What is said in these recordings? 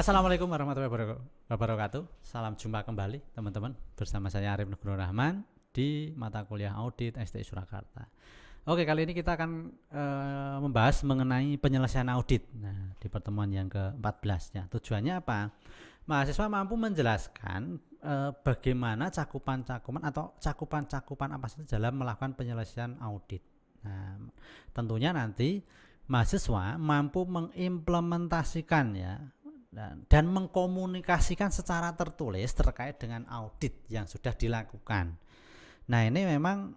Assalamualaikum warahmatullahi wabarakatuh. Salam jumpa kembali teman-teman bersama saya Arif Nugroho Rahman di mata kuliah Audit STI Surakarta. Oke, kali ini kita akan membahas mengenai penyelesaian audit. Nah, di pertemuan yang ke-14 ya. Tujuannya apa? Mahasiswa mampu menjelaskan bagaimana cakupan-cakupan atau cakupan-cakupan apa saja dalam melakukan penyelesaian audit. Nah, tentunya nanti mahasiswa mampu mengimplementasikan ya dan mengkomunikasikan secara tertulis terkait dengan audit yang sudah dilakukan. Nah, ini memang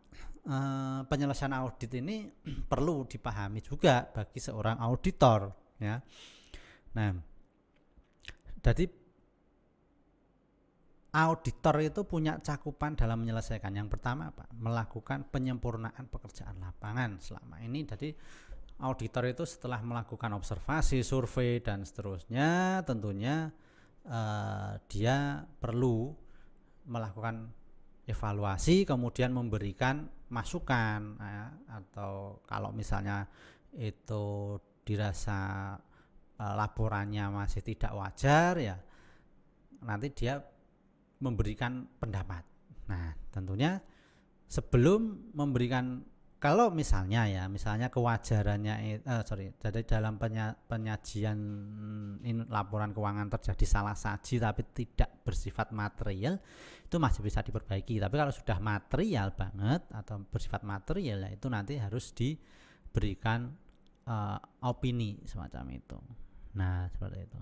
penyelesaian audit ini perlu dipahami juga bagi seorang auditor ya. Nah, jadi auditor itu punya cakupan dalam menyelesaikan. Yang pertama apa? Melakukan penyempurnaan pekerjaan lapangan selama ini. Jadi auditor itu setelah melakukan observasi, survei dan seterusnya, tentunya dia perlu melakukan evaluasi, kemudian memberikan masukan atau kalau misalnya itu dirasa laporannya masih tidak wajar ya, nanti dia memberikan pendapat. Nah, tentunya sebelum memberikan, kalau misalnya kewajarannya jadi dalam penyajian laporan keuangan terjadi salah saji tapi tidak bersifat material, itu masih bisa diperbaiki. Tapi kalau sudah material banget atau bersifat material ya, itu nanti harus diberikan opini semacam itu. Nah, seperti itu.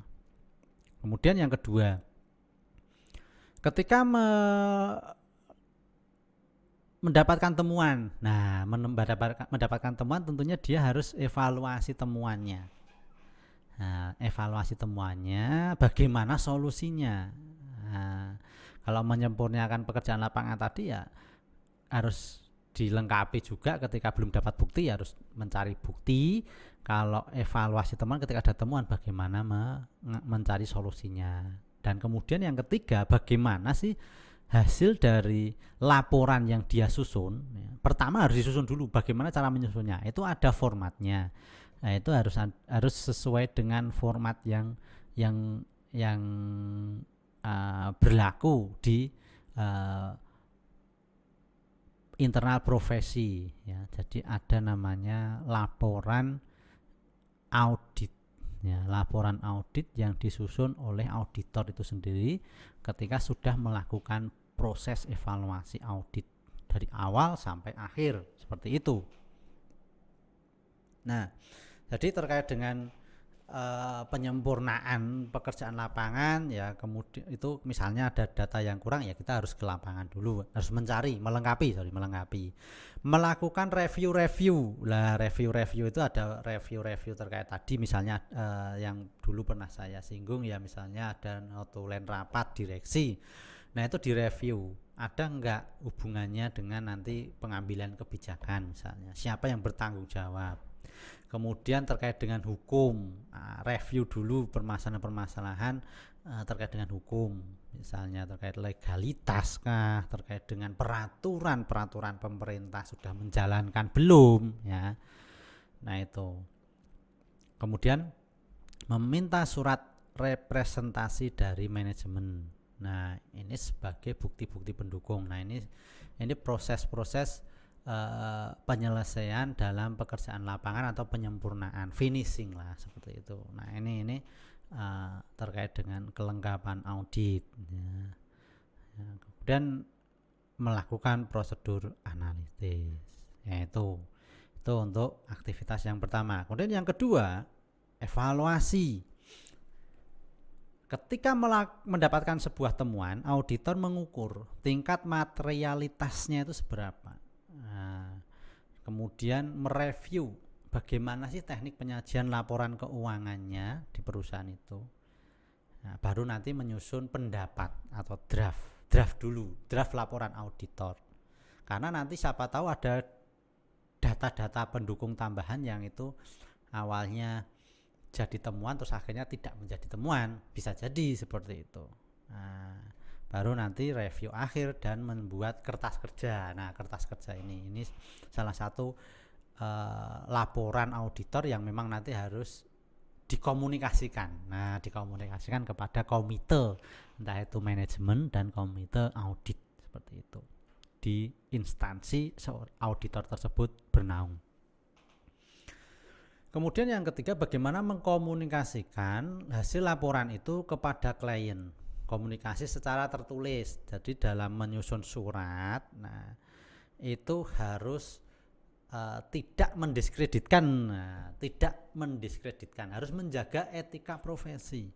Kemudian yang kedua, ketika mendapatkan temuan. Nah, mendapatkan temuan tentunya dia harus evaluasi temuannya. Nah, evaluasi temuannya, bagaimana solusinya. Nah, kalau menyempurnakan pekerjaan lapangan tadi ya harus dilengkapi juga. Ketika belum dapat bukti ya harus mencari bukti. Kalau evaluasi temuan, ketika ada temuan bagaimana mencari solusinya. Dan kemudian yang ketiga, bagaimana sih hasil dari laporan yang dia susun. Pertama harus disusun dulu, bagaimana cara menyusunnya. Itu ada formatnya. Nah, itu harus sesuai dengan format yang berlaku di internal profesi ya. Jadi ada namanya laporan audit ya, laporan audit yang disusun oleh auditor itu sendiri ketika sudah melakukan proses evaluasi audit dari awal sampai akhir, seperti itu. Nah, jadi terkait dengan penyempurnaan pekerjaan lapangan ya, kemudian itu misalnya ada data yang kurang ya, kita harus ke lapangan dulu, harus melengkapi, melakukan review. Lah, review itu ada review terkait tadi, misalnya yang dulu pernah saya singgung ya, misalnya ada notulen rapat direksi. Nah, itu direview, ada enggak hubungannya dengan nanti pengambilan kebijakan, misalnya siapa yang bertanggung jawab. Kemudian terkait dengan hukum, review dulu permasalahan-permasalahan terkait dengan hukum, misalnya terkait legalitas kah, terkait dengan peraturan pemerintah sudah menjalankan belum ya. Nah, itu. Kemudian meminta surat representasi dari manajemen. Nah, ini sebagai bukti-bukti pendukung. Nah, ini proses-proses penyelesaian dalam pekerjaan lapangan atau penyempurnaan, finishing lah, seperti itu. Nah, ini terkait dengan kelengkapan audit ya. Kemudian melakukan prosedur analitis, yaitu itu untuk aktivitas yang pertama. Kemudian yang kedua, evaluasi. Ketika mendapatkan sebuah temuan, auditor mengukur tingkat materialitasnya itu seberapa. Nah, kemudian mereview bagaimana sih teknik penyajian laporan keuangannya di perusahaan itu. Nah, baru nanti menyusun pendapat atau draft laporan auditor. Karena nanti siapa tahu ada data-data pendukung tambahan yang itu awalnya jadi temuan terus akhirnya tidak menjadi temuan, bisa jadi seperti itu. Nah, baru nanti review akhir dan membuat kertas kerja. Nah, kertas kerja ini salah satu laporan auditor yang memang nanti harus dikomunikasikan. Nah, dikomunikasikan kepada komite, entah itu manajemen dan komite audit seperti itu. Di instansi auditor tersebut bernaung. Kemudian yang ketiga, bagaimana mengkomunikasikan hasil laporan itu kepada klien. Komunikasi secara tertulis. Jadi dalam menyusun surat, nah itu harus tidak mendiskreditkan, harus menjaga etika profesi.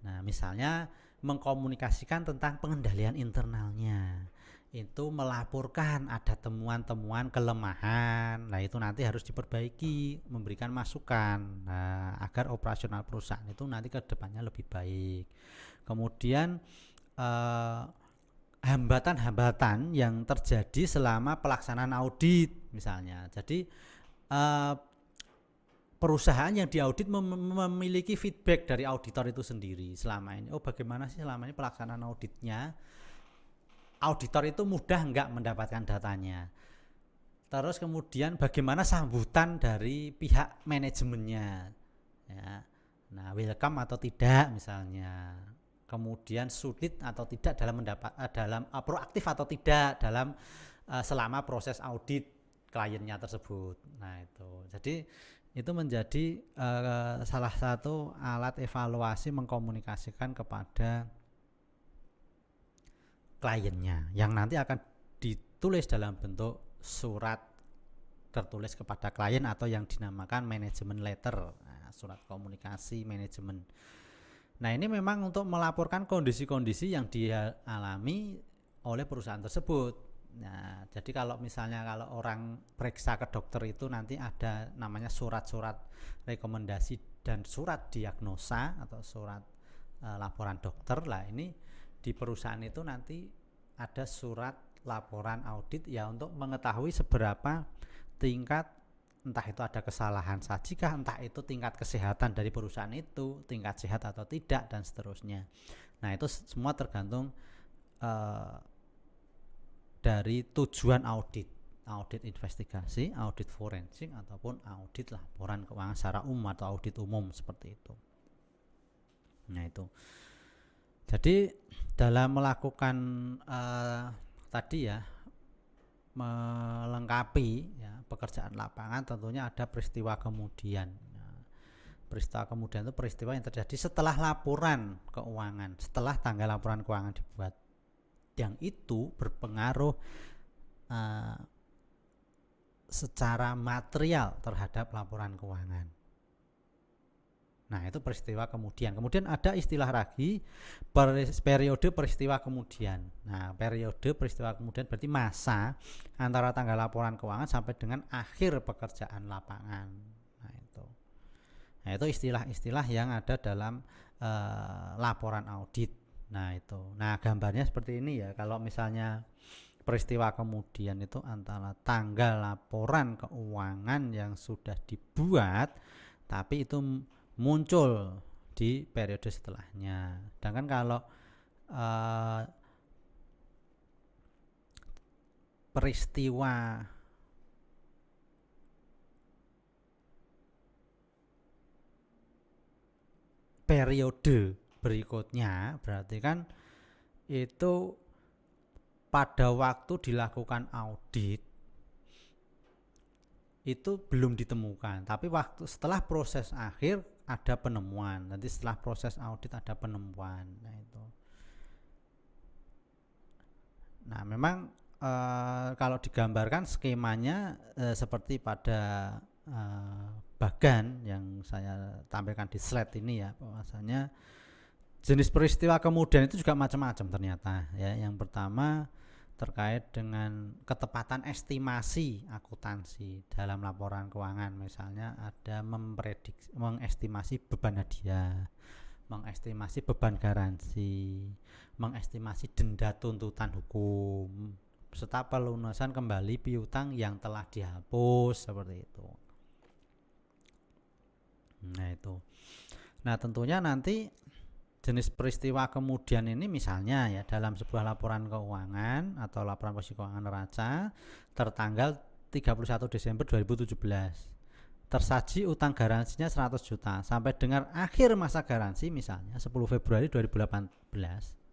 Nah, misalnya mengkomunikasikan tentang pengendalian internalnya, itu melaporkan ada temuan-temuan kelemahan, nah itu nanti harus diperbaiki, memberikan masukan, nah, agar operasional perusahaan itu nanti ke depannya lebih baik. Kemudian hambatan-hambatan yang terjadi selama pelaksanaan audit misalnya. Jadi perusahaan yang diaudit memiliki feedback dari auditor itu sendiri selama ini. Oh, bagaimana sih selama ini pelaksanaan auditnya? Auditor itu mudah enggak mendapatkan datanya. Terus kemudian bagaimana sambutan dari pihak manajemennya, ya. Nah, welcome atau tidak misalnya. Kemudian sulit atau tidak dalam proaktif atau tidak dalam selama proses audit kliennya tersebut. Nah, itu. Jadi itu menjadi salah satu alat evaluasi mengkomunikasikan kepada kliennya yang nanti akan ditulis dalam bentuk surat tertulis kepada klien atau yang dinamakan manajemen letter, nah, surat komunikasi manajemen. Nah, ini memang untuk melaporkan kondisi-kondisi yang dialami oleh perusahaan tersebut. Nah, jadi kalau misalnya kalau orang periksa ke dokter itu nanti ada namanya surat-surat rekomendasi dan surat diagnosa atau surat laporan dokter lah. Ini di perusahaan itu nanti ada surat laporan audit ya untuk mengetahui seberapa tingkat, entah itu ada kesalahan sajikah, entah itu tingkat kesehatan dari perusahaan itu, tingkat sehat atau tidak, dan seterusnya. Nah, itu semua tergantung dari tujuan audit investigasi, audit forensik, ataupun audit laporan keuangan secara umum atau audit umum seperti itu. Nah, itu. Jadi dalam melakukan tadi ya, melengkapi ya pekerjaan lapangan, tentunya ada peristiwa kemudian. Nah, peristiwa kemudian itu peristiwa yang terjadi setelah laporan keuangan, setelah tanggal laporan keuangan dibuat, yang itu berpengaruh secara material terhadap laporan keuangan. Nah, itu peristiwa kemudian. Kemudian ada istilah lagi periode peristiwa kemudian. Nah, periode peristiwa kemudian berarti masa antara tanggal laporan keuangan sampai dengan akhir pekerjaan lapangan. Nah, itu istilah-istilah yang ada dalam laporan audit. Nah, itu. Nah, gambarnya seperti ini ya. Kalau misalnya peristiwa kemudian itu antara tanggal laporan keuangan yang sudah dibuat tapi itu muncul di periode setelahnya. Sedangkan kalau peristiwa periode berikutnya berarti kan itu pada waktu dilakukan audit itu belum ditemukan, tapi waktu setelah proses akhir ada penemuan. Nanti setelah proses audit ada penemuan. Nah, itu. Nah, memang kalau digambarkan skemanya seperti pada bagan yang saya tampilkan di slide ini ya, bahwasanya jenis peristiwa kemudian itu juga macam-macam ternyata ya. Yang pertama terkait dengan ketepatan estimasi akuntansi dalam laporan keuangan, misalnya ada mengestimasi beban hadiah, mengestimasi beban garansi, mengestimasi denda tuntutan hukum, serta pelunasan kembali piutang yang telah dihapus seperti itu. Nah, itu. Nah, tentunya nanti jenis peristiwa kemudian ini misalnya ya dalam sebuah laporan keuangan atau laporan posisi keuangan neraca tertanggal 31 Desember 2017. tersaji utang garansinya 100 juta sampai dengan akhir masa garansi misalnya 10 Februari 2018,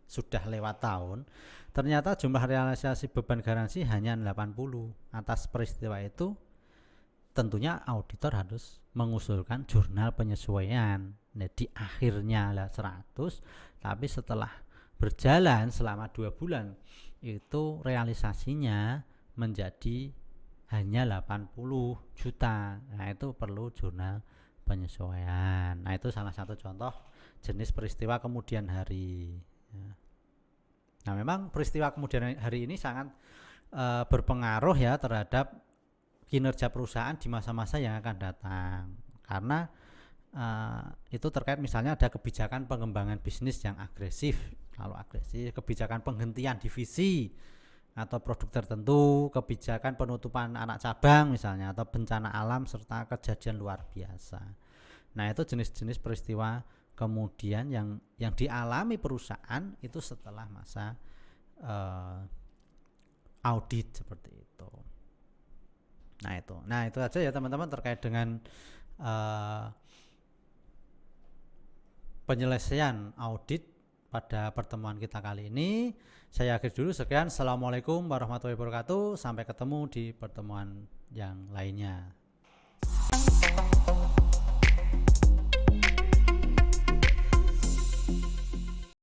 sudah lewat tahun, ternyata jumlah realisasi beban garansi hanya 80. Atas peristiwa itu tentunya auditor harus mengusulkan jurnal penyesuaian. Jadi akhirnya lah 100, tapi setelah berjalan selama 2 bulan itu realisasinya menjadi hanya 80 juta. Nah itu perlu jurnal penyesuaian. Nah itu salah satu contoh jenis peristiwa kemudian hari. Nah memang peristiwa kemudian hari ini sangat berpengaruh ya terhadap kinerja perusahaan di masa-masa yang akan datang. Karena itu terkait misalnya ada kebijakan pengembangan bisnis yang agresif. Kalau agresif, kebijakan penghentian divisi atau produk tertentu, kebijakan penutupan anak cabang misalnya, atau bencana alam serta kejadian luar biasa. Nah itu jenis-jenis peristiwa kemudian yang dialami perusahaan itu setelah masa audit seperti itu. Nah itu aja ya teman-teman terkait dengan penyelesaian audit pada pertemuan kita kali ini. Saya akhiri dulu, sekian. Assalamualaikum warahmatullahi wabarakatuh. Sampai ketemu di pertemuan yang lainnya.